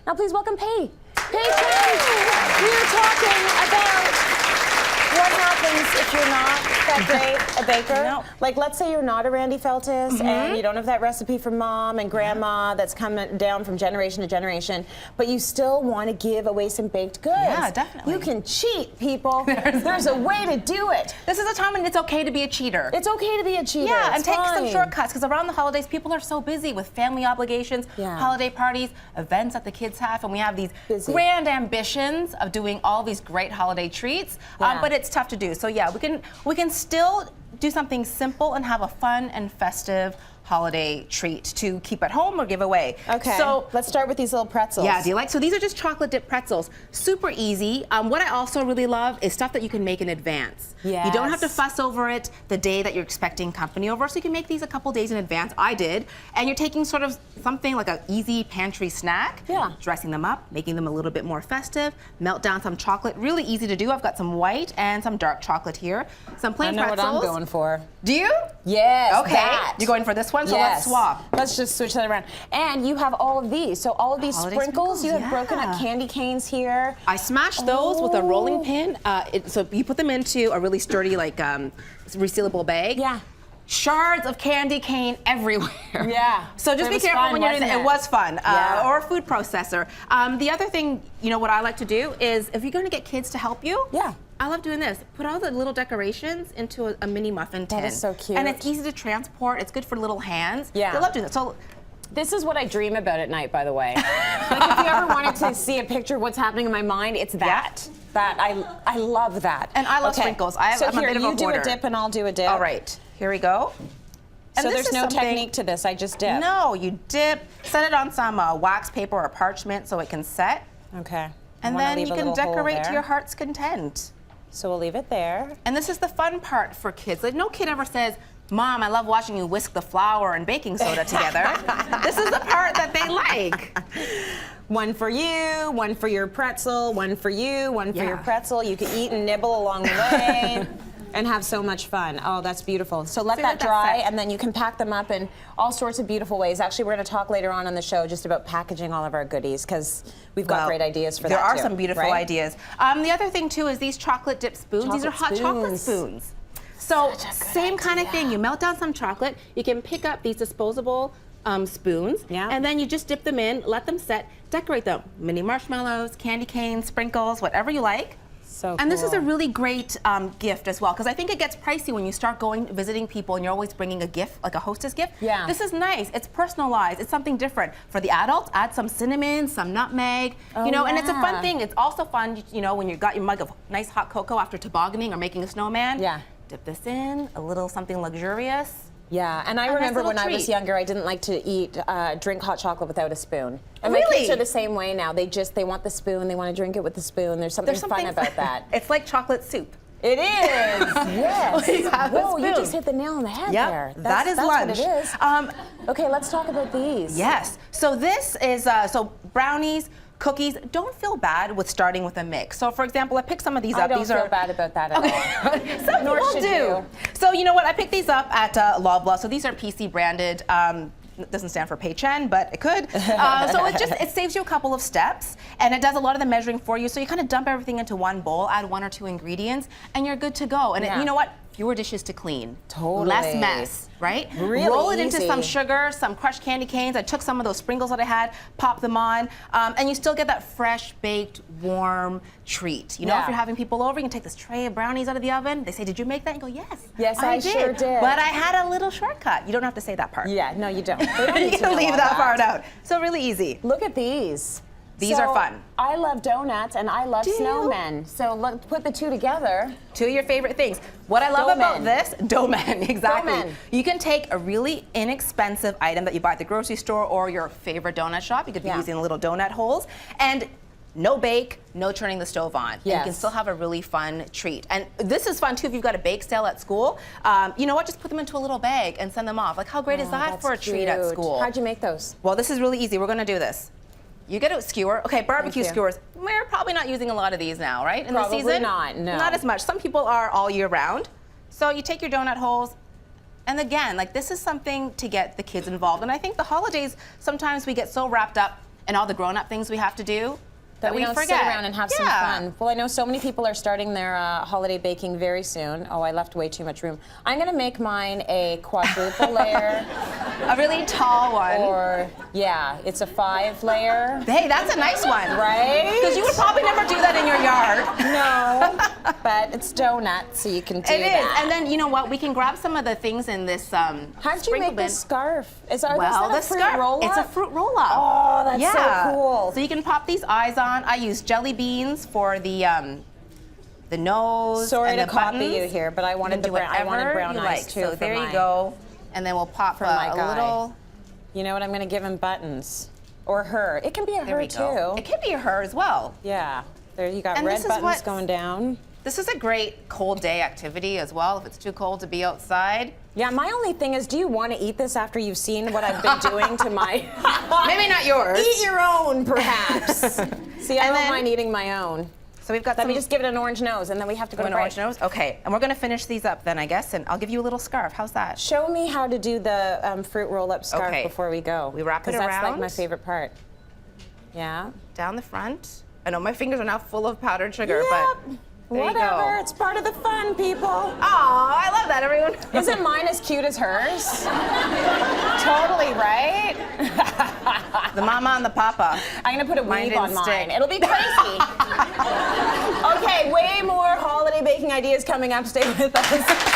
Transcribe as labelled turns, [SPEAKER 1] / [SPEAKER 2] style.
[SPEAKER 1] Now please welcome Chen. We're talking about what happens if you're not that great a baker.
[SPEAKER 2] No.
[SPEAKER 1] Like, let's say you're not a Randy Feltus and you don't have that recipe from mom and grandma that's coming down from generation to generation, but you still want to give away some baked goods.
[SPEAKER 2] Yeah, definitely.
[SPEAKER 1] You can cheat, people. There's a way to do it.
[SPEAKER 2] This is a time when it's okay to be a cheater.
[SPEAKER 1] It's okay to be a cheater.
[SPEAKER 2] Yeah, and
[SPEAKER 1] It's
[SPEAKER 2] take some
[SPEAKER 1] fine.
[SPEAKER 2] shortcuts, because around the holidays, people are so busy with family obligations, holiday parties, events that the kids have, and we have these grand ambitions of doing all these great holiday treats, but it's tough to do. So yeah, we can still do something simple and have a fun and festive holiday treat to keep at home or give away.
[SPEAKER 1] Okay, so let's start with these little pretzels.
[SPEAKER 2] Yeah, do you like? So these are just chocolate dipped pretzels. Super easy. What I also really love is stuff that you can make in advance.
[SPEAKER 1] Yes.
[SPEAKER 2] You don't have to fuss over it the day that you're expecting company over, so you can make these a couple days in advance. I did. And you're taking sort of something like an easy pantry snack, dressing them up, making them a little bit more festive, melt down some chocolate. Really easy to do. I've got some white and some dark chocolate here. Some plain pretzels.
[SPEAKER 1] I know what I'm going for.
[SPEAKER 2] Do you?
[SPEAKER 1] Yes,
[SPEAKER 2] okay.
[SPEAKER 1] that.
[SPEAKER 2] You're going for this one? So let's swap.
[SPEAKER 1] Let's just switch that around. And you have all of these. So all of these sprinkles, you have broken up candy canes here.
[SPEAKER 2] I smashed those with a rolling pin. So you put them into a really sturdy, like, resealable bag.
[SPEAKER 1] Yeah.
[SPEAKER 2] Shards of candy cane everywhere.
[SPEAKER 1] Yeah.
[SPEAKER 2] So just be careful when you're doing that. It was fun. Or a food processor. The other thing, you know, what I like to do is if you're going to get kids to help you, I love doing this. Put all the little decorations into a mini muffin tin.
[SPEAKER 1] That is so cute.
[SPEAKER 2] And it's easy to transport. It's good for little hands.
[SPEAKER 1] Yeah.
[SPEAKER 2] I love doing that. So
[SPEAKER 1] this is what I dream about at night, by the way. Like, if you ever wanted to see a picture of what's happening in my mind, it's that. I love that.
[SPEAKER 2] And I love sprinkles. I'm a bit of a
[SPEAKER 1] you do
[SPEAKER 2] hoarder.
[SPEAKER 1] a dip and I'll do a dip.
[SPEAKER 2] All right, here we go. And
[SPEAKER 1] so there's no technique to this, I just dip.
[SPEAKER 2] No, you dip, set it on some wax paper or parchment so it can set.
[SPEAKER 1] Okay.
[SPEAKER 2] And then you can decorate to your heart's content.
[SPEAKER 1] So we'll leave it there.
[SPEAKER 2] And this is the fun part for kids. Like, no kid ever says, Mom, I love watching you whisk the flour and baking soda together. This is the part that they like.
[SPEAKER 1] One for you, one for your pretzel, one for you, one for your pretzel. You can eat and nibble along the way and have so much fun. Oh, that's beautiful. So let that dry, and then you can pack them up in all sorts of beautiful ways. Actually, we're going to talk later on the show just about packaging all of our goodies, because we've got great ideas for that,
[SPEAKER 2] There are some beautiful ideas. The other thing, too, is these chocolate dip spoons. These are hot chocolate spoons. So same kind of thing. You melt down some chocolate. You can pick up these disposable spoons, and then you just dip them in, let them set, decorate them. Mini marshmallows, candy canes, sprinkles, whatever you like.
[SPEAKER 1] So
[SPEAKER 2] and this is a really great gift as well, because I think it gets pricey when you start visiting people and you're always bringing a gift, like a hostess gift.
[SPEAKER 1] Yeah.
[SPEAKER 2] This is nice. It's personalized. It's something different. For the adults, add some cinnamon, some nutmeg, you know, and it's a fun thing. It's also fun, you know, when you've got your mug of nice hot cocoa after tobogganing or making a snowman.
[SPEAKER 1] Yeah.
[SPEAKER 2] Dip this in, a little something luxurious.
[SPEAKER 1] Yeah, and I remember when I was younger, I didn't like to drink hot chocolate without a spoon. And my kids are the same way now. They want the spoon. They want to drink it with the spoon. There's something fun about that.
[SPEAKER 2] It's like chocolate soup.
[SPEAKER 1] It is. Yes.
[SPEAKER 2] Whoa,
[SPEAKER 1] you just hit the nail on the head there.
[SPEAKER 2] That is lunch.
[SPEAKER 1] What it is. Okay, let's talk about these.
[SPEAKER 2] Yes. So this is so brownies. Cookies, don't feel bad with starting with a mix. So for example, I picked some of these up.
[SPEAKER 1] I don't feel bad about that at all.
[SPEAKER 2] Some people do. So you know what, I picked these up at Loblaw. So these are PC branded. It doesn't stand for Pay Chen, but it could. So it saves you a couple of steps, and it does a lot of the measuring for you. So you kind of dump everything into one bowl, add 1 or 2 ingredients, and you're good to go. And you know what? Fewer dishes to clean.
[SPEAKER 1] Totally.
[SPEAKER 2] Less mess, right?
[SPEAKER 1] Really
[SPEAKER 2] Roll it
[SPEAKER 1] easy.
[SPEAKER 2] into some sugar, some crushed candy canes. I took some of those sprinkles that I had, popped them on, and you still get that fresh, baked, warm treat. You know, if you're having people over, you can take this tray of brownies out of the oven. They say, did you make that? And you go, yes.
[SPEAKER 1] Yes, I sure did.
[SPEAKER 2] But I had a little shortcut. You don't have to say that part.
[SPEAKER 1] Yeah, no, you don't. They don't need
[SPEAKER 2] You can leave that part out. So really easy.
[SPEAKER 1] Look at these.
[SPEAKER 2] These are fun.
[SPEAKER 1] I love donuts and I love snowmen. So look, put the two together.
[SPEAKER 2] 2 of your favorite things. What I love about this, doughman, exactly.
[SPEAKER 1] Doughman.
[SPEAKER 2] You can take a really inexpensive item that you buy at the grocery store or your favorite donut shop. You could be using little donut holes, and no bake, no turning the stove on. And you can still have a really fun treat. And this is fun too if you've got a bake sale at school. You know what, just put them into a little bag and send them off. Like, how great is that for a treat at school?
[SPEAKER 1] How'd you make those?
[SPEAKER 2] Well, this is really easy. We're gonna do this. You get a skewer. Okay, barbecue skewers. We're probably not using a lot of these now, right? In the season?
[SPEAKER 1] Probably not, no.
[SPEAKER 2] Not as much. Some people are all year round. So you take your donut holes, and again, like, this is something to get the kids involved. And I think the holidays, sometimes we get so wrapped up and all the grown-up things we have to do.
[SPEAKER 1] That we don't
[SPEAKER 2] forget.
[SPEAKER 1] sit around and have some fun. Well, I know so many people are starting their holiday baking very soon. Oh, I left way too much room. I'm going to make mine a quadruple layer.
[SPEAKER 2] A really tall one.
[SPEAKER 1] Or, yeah, it's a 5-layer.
[SPEAKER 2] Hey, that's a nice one.
[SPEAKER 1] Right?
[SPEAKER 2] Because you would probably never do that in your yard.
[SPEAKER 1] No, but it's donut, so you can do that.
[SPEAKER 2] It is. And then, you know what? We can grab some of the things in this
[SPEAKER 1] How'd you make this scarf?
[SPEAKER 2] Well, the scarf, it's a fruit roll-up.
[SPEAKER 1] Oh, that's so cool.
[SPEAKER 2] So you can pop these eyes on. I use jelly beans for the nose.
[SPEAKER 1] Sorry
[SPEAKER 2] and
[SPEAKER 1] to
[SPEAKER 2] the
[SPEAKER 1] copy
[SPEAKER 2] buttons.
[SPEAKER 1] you here, but I wanted the brown. I wanted brown eyes too.
[SPEAKER 2] So there you go. And then we'll pop
[SPEAKER 1] my
[SPEAKER 2] a
[SPEAKER 1] guy.
[SPEAKER 2] little.
[SPEAKER 1] You know what? I'm going to give him buttons, or her. It can be a her too.
[SPEAKER 2] It can be a her as well.
[SPEAKER 1] Yeah. There you got
[SPEAKER 2] And
[SPEAKER 1] red buttons going down.
[SPEAKER 2] This is a great cold day activity as well. If it's too cold to be outside.
[SPEAKER 1] Yeah, my only thing is, do you want to eat this after you've seen what I've been doing to my...
[SPEAKER 2] Maybe not yours.
[SPEAKER 1] Eat your own, perhaps. See, I don't mind eating my own.
[SPEAKER 2] So we've got
[SPEAKER 1] Let me just give it an orange nose, and then we have to go to break.
[SPEAKER 2] An orange nose? Okay, and we're going to finish these up then, I guess, and I'll give you a little scarf. How's that?
[SPEAKER 1] Show me how to do the fruit roll-up scarf before we go.
[SPEAKER 2] We wrap it around.
[SPEAKER 1] Because that's like my favorite part. Yeah.
[SPEAKER 2] Down the front. I know my fingers are now full of powdered sugar,
[SPEAKER 1] Yep.
[SPEAKER 2] but there
[SPEAKER 1] Whatever,
[SPEAKER 2] you go.
[SPEAKER 1] It's part of the fun, people.
[SPEAKER 2] Aw, I love that, everyone.
[SPEAKER 1] Isn't mine as cute as hers? Totally, right?
[SPEAKER 2] The mama and the papa.
[SPEAKER 1] I'm gonna put a weave on mine.
[SPEAKER 2] Stick.
[SPEAKER 1] It'll be crazy. Okay, way more holiday baking ideas coming up. Stay with us.